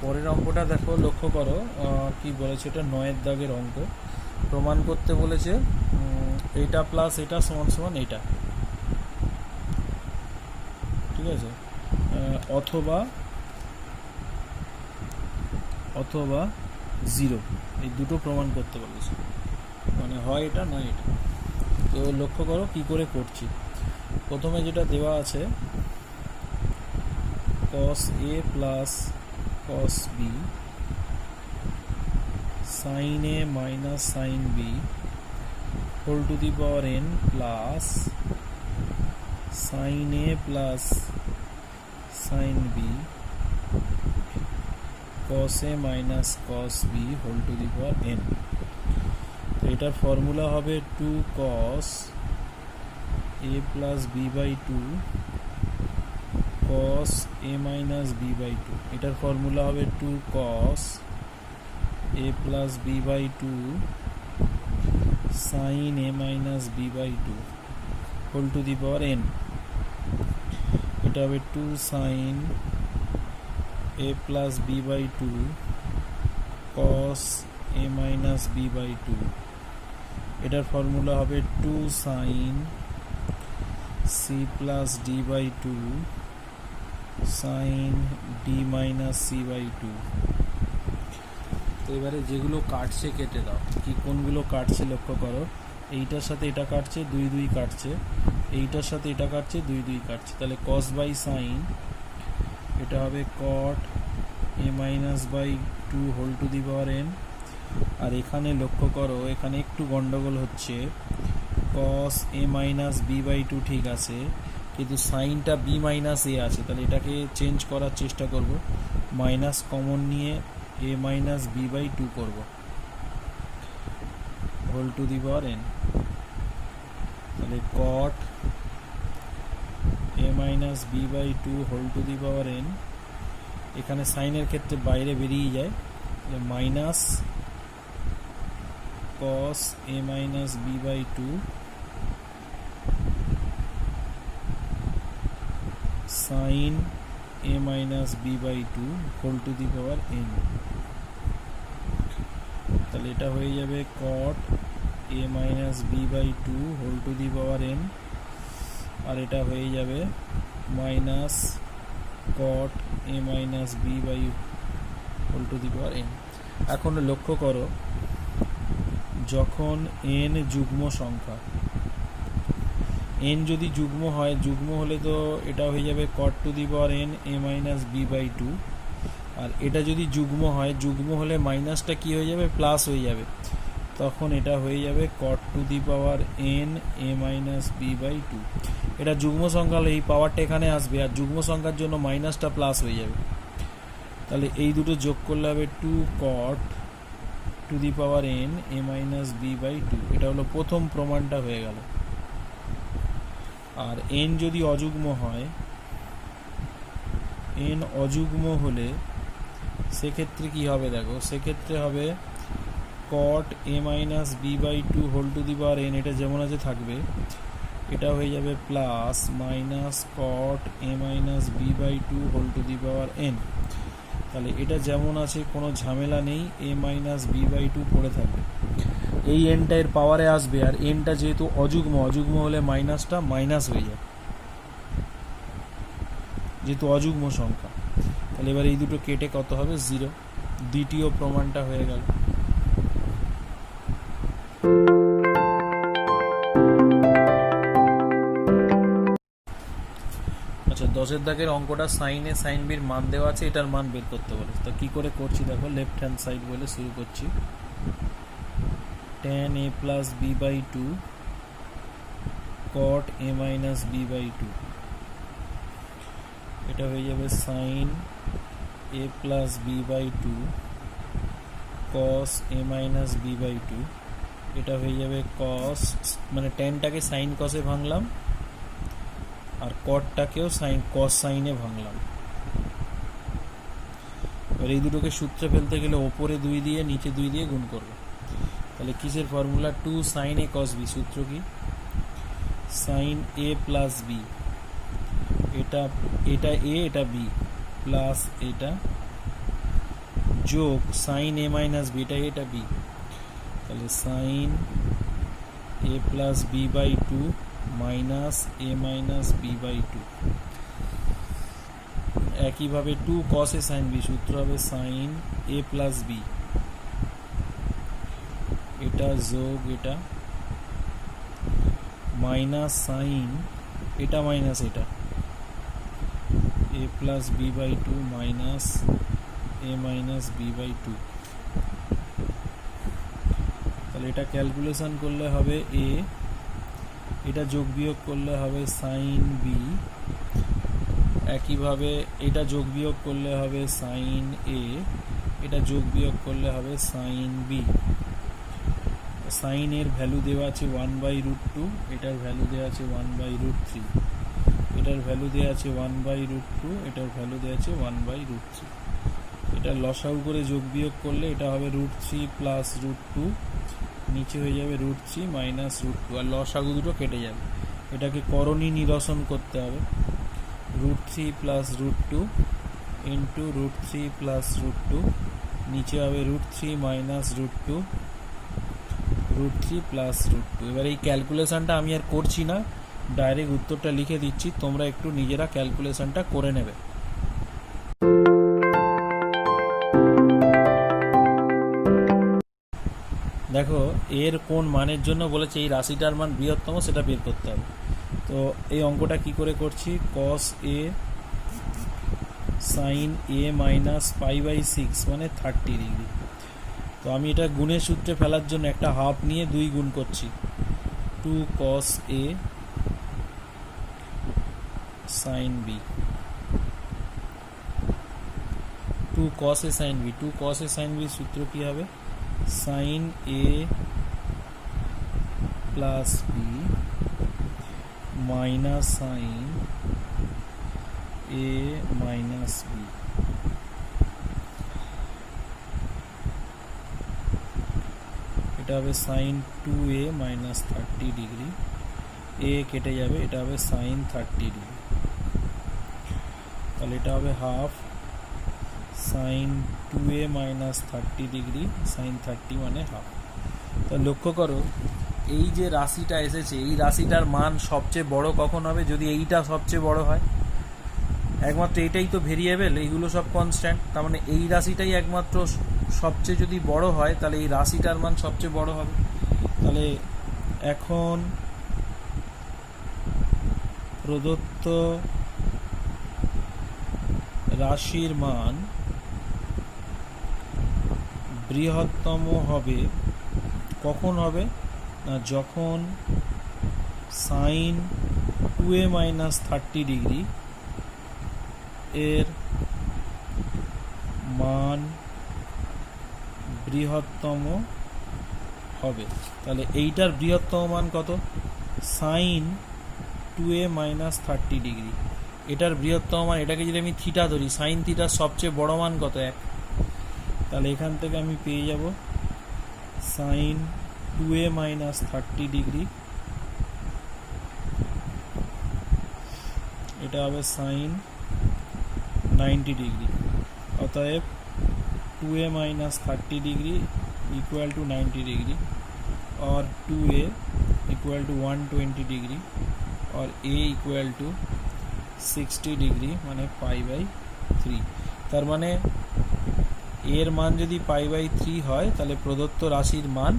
পরের অঙ্কটা দেখো, লক্ষ্য করো কি বলেছে। এটা 9-এর দাগের অঙ্ক। প্রমাণ করতে বলেছে এইটা প্লাস এটা সমান সমান এইটা, ঠিক আছে। অথবা অথবা 0, এই দুটো প্রমাণ করতে বলেছে, মানে হয় এটা নয় এটা। তো লক্ষ্য করো কি করে করছি। প্রথমে যেটা দেওয়া আছে cos a plus cos b sin a minus sin b whole to the power n plus sin a plus sin b cos a minus cos b whole to the power n। তো এটার formula হবে 2 cos a plus b by 2 cos a minus b by 2। এটার formula হবে 2 cos a plus b by 2 sin a minus b by 2 whole to the power n। এটা হবে 2 sin a plus b by 2 cos a minus b by 2। এটার formula হবে 2 sin c plus d by 2 sin d minus c by 2। তো এবারে যেগুলো কাটছে কেটে দাও। কি কোনগুলো কাটছে লক্ষ্য করো। এইটার সাথে এটা কাটছে, 2 2 কাটছে। এইটার সাথে এটা কাটছে, 2 2 কাটছে। তাহলে cos বাই sin এটা হবে cot a minus by 2 whole to the power n। আর এখানে লক্ষ্য করো, এখানে একটু গন্ডগোল হচ্ছে। cos a minus b by 2 ঠিক আছে, কিন্তু সাইনটা b মাইনাস a আছে। তাহলে এটাকে চেঞ্জ করার চেষ্টা করব, মাইনাস কমন নিয়ে a মাইনাস b বাই 2 করব whole to the power n। তাহলে cot a minus b by 2 whole to the power n। এখানে সাইনের ক্ষেত্রে বাইরে বেরিয়ে যায়, minus cos a minus b by 2 sin a minus b by 2 whole to the power n। তাহলে এটা হয়ে যাবে cot a minus b by 2 whole to the power n, আর এটা হয়ে যাবে minus cot a minus b by whole to the power n। এখন লক্ষ্য করো, যখন n যুগ্ম সংখ্যা, n যদি যুগ্ম হয়, যুগ্ম হলে তো এটা হয়ে যাবে cot to the power n a minus b by 2। আর এটা যদি যুগ্ম হয়, যুগ্ম হলে মাইনাসটা কি হয়ে যাবে, প্লাস হয়ে যাবে। তখন এটা হয়ে যাবে cot to the power n a minus b by 2। এটা যুগ্ম সংখ্যা হলে এই পাওয়ারটা এখানে আসবে, আর যুগ্ম সংখ্যার জন্য মাইনাসটা প্লাস হয়ে যাবে। তাহলে এই দুটো যোগ করলে হবে 2 cot two the power n a minus b by 2। এটা হলো প্রথম প্রমাণটা হয়ে গেল। আর n যদি অযুগ্ম হয়, n অযুগ্ম হলে সেক্ষেত্রে কি হবে দেখো, সেক্ষেত্রে হবে cot a minus b by 2 whole to the power n। এটা যেমন আছে থাকবে, এটা হয়ে যাবে plus minus cot a minus b by 2 whole to the power n। তাহলে এটা যেমন আছে, কোনো ঝামেলা নেই, a মাইনাস b বাই 2 পড়ে থাকবে। এই এনটা এর পাওয়ারে আসবে, আর এনটা যেহেতু অযুগ্ম, অযুগ্ম হলে মাইনাসটা মাইনাস হয়ে যায় যেহেতু অযুগ্ম সংখ্যা। তাহলে এবার এই দুটো কেটে কত হবে, 0। দ্বিতীয় প্রমাণটা হয়ে গেল। আচ্ছা, 10-এর দাগের অঙ্কটা সাইন এ সাইন বির মান দেওয়া আছে, এটার মান বের করতে বলে। তো কি করে করছি দেখো, লেফট হ্যান্ড সাইড বলে শুরু করছি। tan a plus b by 2 cot a minus b by 2। এটা হয়ে যাবে sin a plus b by 2 cos a minus b by 2। এটা হয়ে যাবে cos, মানে tanটাকে sin cos এ ভাঙলাম, আর cotটাকেও sin cos sin এ ভাঙলাম। এবার এই দুটোকে সূত্রে ফেলতে গেলে ওপরে 2 দিয়ে নিচে 2 দিয়ে গুণ করব। তাহলে কিসের formula, 2 sin a cos b। সূত্র কি, sin a প্লাস b, এটা a এটা b প্লাস এটা যোগ সাইন এ মাইনাস বি, এটা বি, তাহলে sine A plus B by two minus A minus B by two. একইভাবে two cos A sine B, সূত্র হবে সাইন এ প্লাস বি, এটা যোগ এটা মাইনাস সাইন এটা মাইনাস এটা a plus B by two minus A minus B by two. তাহলে এটা ক্যালকুলেশন করলে হবে এ, এটা যোগ বিয়োগ করলে হবে সাইন বি, একইভাবে এটা যোগ বিয়োগ করলে হবে সাইন এ, এটা যোগ বিয়োগ করলে হবে সাইন বি। সাইন এর ভ্যালু দেওয়া আছে 1/√2, এটার ভ্যালু দেওয়া আছে 1/√3, এটার ভ্যালু দেওয়া আছে 1/√2, এটার ভ্যালু দেওয়া আছে 1/√3। এটা লসাগু করে যোগ বিয়োগ করলে এটা হবে √3 প্লাস √2, নিচে হয়ে যাবে √3 মাইনাস √2, আর লসাগু দুটো কেটে যাবে। এটাকে করণী নিরসন করতে হবে, √3 প্লাস √2 ইন্টু √3 প্লাস √2, নিচে হবে √3 মাইনাস √2, √3 প্লাস √2। এবার এই ক্যালকুলেশনটা আমি আর করছি না, ডাইরেক্ট উত্তরটা লিখে দিচ্ছি, তোমরা একটু নিজেরা ক্যালকুলেশনটা করে নেবে। দেখো এর কোন মানের জন্য বলেছে এই রাশিটার মান বৃহত্তম সেটা বের করতে হবে। তো এই অঙ্কটা কি করে করছি, cos a sin a minus π/6 মানে 30 ডিগ্রি। তো আমি এটা গুণের সূত্রে ফেলার জন্য একটা হাফ নিয়ে 2 গুণ করছি, 2 cos a sin b, 2 cos a sin b, 2 cos a sin b সূত্র কি হবে, sin a plus b minus sin a minus b। এটা হবে sin 2a minus 30 degree, a কেটে যাবে, এটা হবে sin 30 ডিগ্রি। তাহলে এটা হবে half sin 2a minus 30 degree, sin 30 মানে হাফ। তো লক্ষ্য করো এই যে রাশিটা এসেছে, এই রাশিটার মান সবচেয়ে বড় কখন হবে, যদি এইটা সবচেয়ে বড় হয়। একমাত্র এটাই তো ভেরিয়েবল, এইগুলো সব কনস্ট্যান্ট, তার মানে এই রাশিটাই একমাত্র সবচেয়ে যদি বড় হয় তাহলে এই রাশিটার মান সবচেয়ে বড় হবে। তাহলে এখন প্রদত্ত রাশির মান বৃহত্তম হবে কখন হবে না, যখন সাইন 2a মাইনাস 30 ডিগ্রি এর মান বৃহত্তম হবে। তাহলে এইটার বৃহত্তম মান কত, সাইন 2a মাইনাস 30 ডিগ্রি, এটার বৃহত্তম মান, এটাকে যদি আমি থিটা ধরি, সাইন থিটার সবচেয়ে বড় মান কত, 1। তাহলে এখান থেকে আমি পেয়ে যাব সাইন 2a মাইনাস 30 ডিগ্রি, এটা হবে সাইন 90 ডিগ্রি। অতএব 2a minus 30 degree equal to 90 degree, और 2a इक्वल टू 120 डिग्री और a इक्वल टू 60 ডিগ্রি মানে π/3। তার মানে এর মান যদি π/3 হয় তাহলে প্রদত্ত রাশির মান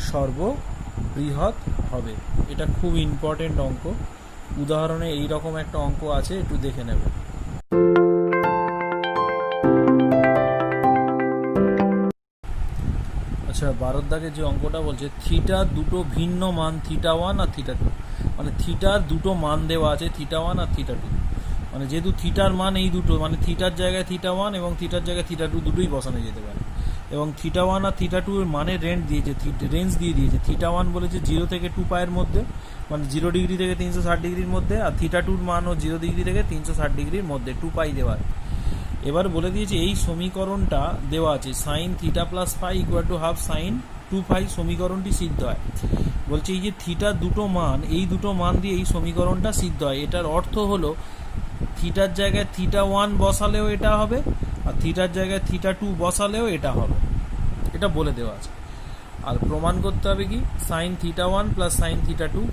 সর্ববৃহৎ হবে। এটা খুব ইম্পর্টেন্ট অঙ্ক, উদাহরণে এই রকম একটা অঙ্ক আছে, একটু দেখে নেবে। আচ্ছা 12 দাগে যে অঙ্কটা বলছে থিটা দুটো ভিন্ন মান θ1 আর θ2, মানে থিটার দুটো মান দেওয়া আছে θ1 আর θ2, মানে যেহেতু থিটার মান এই দুটো, মানে থিটার জায়গায় θ1 এবং থিটার জায়গায় θ2 দুটোই বসানো যেতে পারে, এবং θ1 আর θ2 এর মানের রেঞ্জ দিয়ে দিয়েছে। θ1 বলেছে 0 থেকে 2π এর মধ্যে, মানে 0 ডিগ্রি থেকে 360 ডিগ্রির মধ্যে, আর θ2 মানও 0 ডিগ্রি থেকে 360 ডিগ্রির মধ্যে, 2π দেওয়া। এবার বলে দিয়েছে এই সমীকরণটা দেওয়া আছে sine theta plus pi equal to half sine 2π, সমীকরণটি সিদ্ধ হয়। বলছে এই যে থিটার দুটো মান, এই দুটো মান দিয়ে এই সমীকরণটা সিদ্ধ হয়। এটার অর্থ হলো থিটার জায়গায় θ1 বসালেও এটা হবে, আর থিটার জায়গায় থিটা 2 বসালেও এটা হবে, এটা বলে দেওয়া আছে। আর প্রমাণ করতে হবে কি, sine theta 1 plus sine theta 2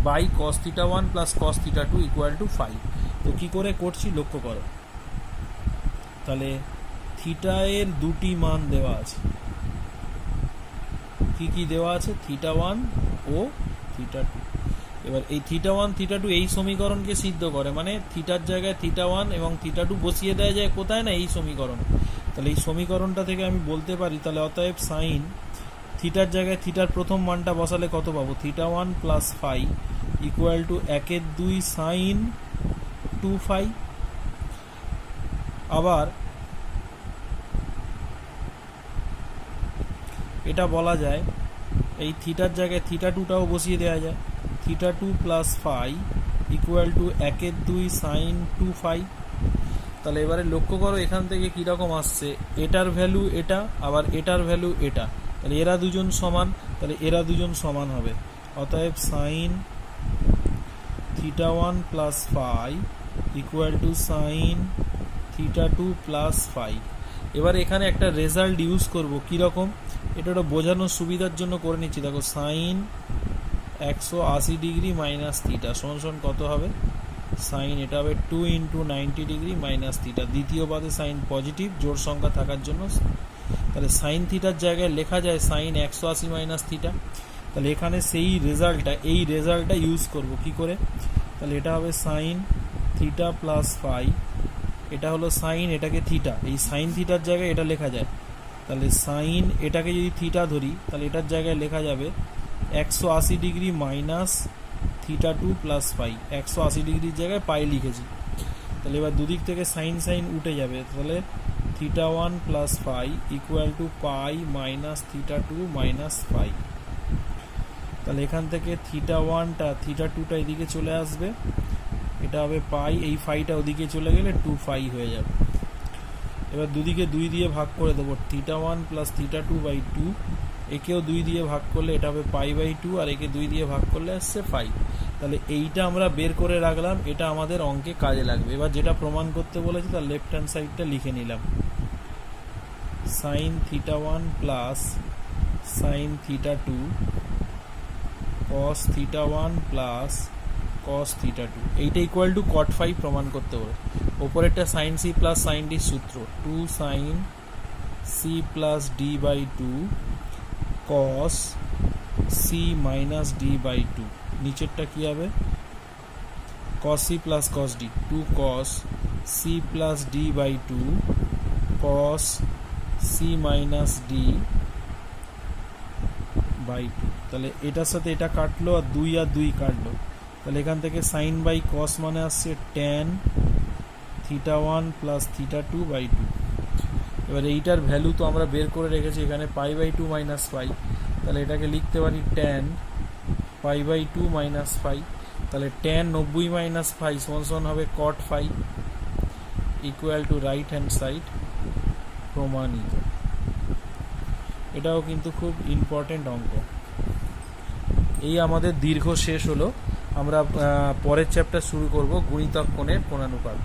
by cos theta 1 plus cos theta 2 equal to 5। তো কী করে করছি লক্ষ্য করো। তাহলে থিটা এর দুটি মান দেওয়া আছে, কি কি দেওয়া আছে, থিটা 1 ও থিটা 2। এবার এই থিটা 1 থিটা 2 এই সমীকরণকে সিদ্ধ করে, মানে থিটার জায়গায় থিটা 1 এবং থিটা 2 বসিয়ে দেওয়া যায় কোথায় না এই সমীকরণ। তাহলে এই সমীকরণটা থেকে আমি বলতে পারি, তাহলে অতএব সাইন থিটার জায়গায় থিটার প্রথম মানটা বসালে কত পাবো, theta 1 plus 5 equal to 1/2 sine 2 phi. আবার এটা বলা যায় এই থিটার জায়গায় থিটা 2টাও বসিয়ে দেওয়া যায়, theta 2 plus 5 equal to 1/2 sine 2 phi. তাহলে এবারে লক্ষ্য করো এখান থেকে কীরকম আসছে, এটার ভ্যালু এটা, আবার এটার ভ্যালু এটা, তাহলে এরা দুজন সমান, তাহলে এরা দুজন সমান হবে। অতএব sign theta 1 plus 5 equal two sign theta 2 plus 5। এবার এখানে একটা রেজাল্ট ইউজ করব, কীরকম, এটা ওটা বোঝানোর সুবিধার জন্য করে নিচ্ছি। দেখো সাইন 180 ডিগ্রি মাইনাস থিটা সমান কত হবে, সাইন এটা হবে 2 ইন্টু 90 ডিগ্রি মাইনাস থিটা। দ্বিতীয় পাদে সাইন পজিটিভ, জোড় সংখ্যা থাকার জন্য। তাহলে সাইন থিটার জায়গায় লেখা যায় সাইন 180 মাইনাস থিটা। তাহলে এখানে সেই রেজাল্টটা, এই রেজাল্টটা ইউজ করব কি করে, তাহলে এটা হবে সাইন থিটা প্লাস 5, এটা হলো সাইন, এটাকে থিটা, এই সাইন থিটার জায়গায় এটা লেখা যায়। তাহলে সাইন এটাকে যদি থিটা ধরি, তাহলে এটার জায়গায় লেখা যাবে 180 ডিগ্রি মাইনাস থিটা 2 প্লাস 5, 180 ডিগ্রির জায়গায় পাই লিখেছি। তাহলে এবার দুদিক থেকে সাইন সাইন উঠে যাবে, তাহলে থিটা 1 প্লাস 5 ইকুয়াল টু পাই মাইনাস থিটা 2 মাইনাস 5। তাহলে এখান থেকে থিটা 1টা থিটা 2টা এদিকে চলে আসবে, এটা হবে পাই, এই ফাইটা ওদিকে চলে গেলে 2 ফাই হয়ে যাবে। এবার দুদিকে 2 দিয়ে ভাগ করে দেবো, থিটা 1 প্লাস থিটা 2 বাই 2, একেও 2 দিয়ে ভাগ করলে এটা হবে পাই বাই 2, আর একে 2 দিয়ে ভাগ করলে আসছে 5। তাহলে এইটা আমরা বের করে রাখলাম, এটা আমাদের অঙ্কে কাজে লাগবে। এবার যেটা প্রমাণ করতে বলেছি তার লেফট হ্যান্ড সাইডটা লিখে নিলাম, sine theta 1 plus sine theta 2 cos theta 1 plus cos theta 2, এইটা ইকুয়াল টু কট 5 প্রমাণ করতে বলে। ওপরেরটা sine C plus sine D সূত্র, 2 sine C plus D by 2 cos C minus D by 2। নিচেরটা কি হবে, cos C plus cos D, 2 cos C plus D by 2 cos C minus D by 2। তাহলে এটার সাথে এটা কাটলো, আর 2 আর 2 কাটলো, তাহলে এখান থেকে সাইন বাই কস মানে আসছে tan theta 1 plus theta 2 by 2। এবার এইটার ভ্যালু তো আমরা বের করে রেখেছি এখানে পাই বাই 2 মাইনাস পাই, তাহলে এটাকে লিখতে পারি tan pi by 2 minus pi. তাহলে ট্যান 90 মাইনাস পাই সমান হবে cot 5 equal to right hand side প্রমাণিত। এটাও কিন্তু খুব ইম্পর্টেন্ট অঙ্ক। এই আমাদের দীর্ঘ শেষ হলো। আমরা পরের চ্যাপ্টার শুরু করব গুণিতক কোণের কোণানুপাত।